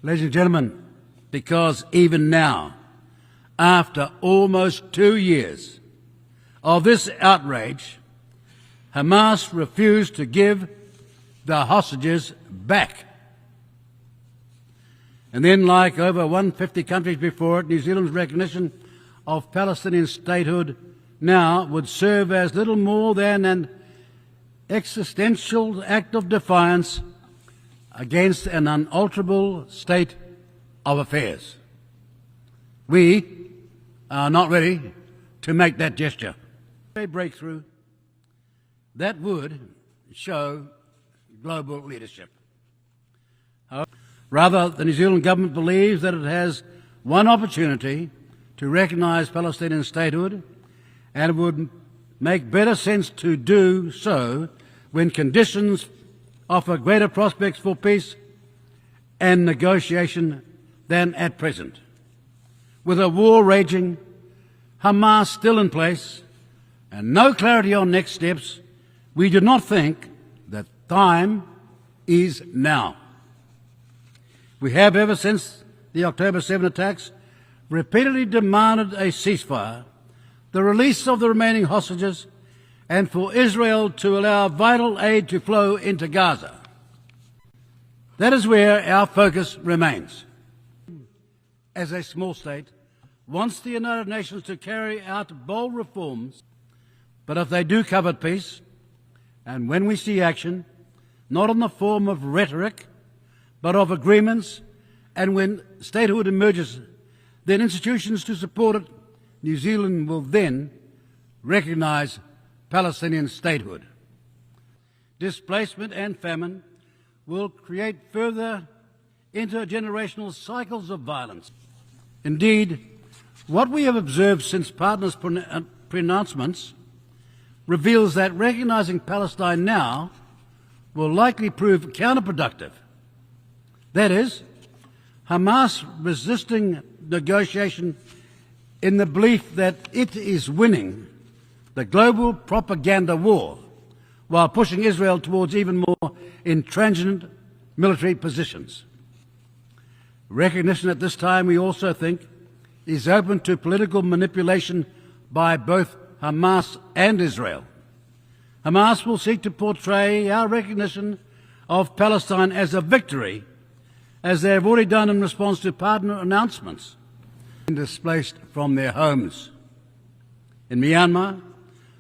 Ladies and gentlemen, because even now, after almost 2 years of this outrage, Hamas refused to give the hostages back. And then, like over 150 countries before it, New Zealand's recognition of Palestinian statehood now would serve as little more than an existential act of defiance against an unalterable state of affairs. We are not ready to make that gesture. A breakthrough that would show global leadership. Rather, the New Zealand government believes that it has one opportunity to recognise Palestinian statehood, and it would make better sense to do so when conditions offer greater prospects for peace and negotiation than at present. With a war raging, Hamas still in place, and no clarity on next steps, we do not think that time is now. We have, ever since the October 7 attacks, repeatedly demanded a ceasefire, the release of the remaining hostages, and for Israel to allow vital aid to flow into Gaza. That is where our focus remains. As a small state, wants the United Nations to carry out bold reforms, but if they do covet peace, and when we see action, not in the form of rhetoric, but of agreements, and when statehood emerges, then institutions to support it, New Zealand will then recognise Palestinian statehood. Displacement and famine will create further intergenerational cycles of violence. Indeed, what we have observed since partners' pronouncements reveals that recognising Palestine now will likely prove counterproductive. That is, Hamas resisting negotiation in the belief that it is winning the global propaganda war while pushing Israel towards even more intransigent military positions. Recognition at this time, we also think, is open to political manipulation by both Hamas and Israel. Hamas will seek to portray our recognition of Palestine as a victory, as they have already done in response to partner announcements, and displaced from their homes. In Myanmar,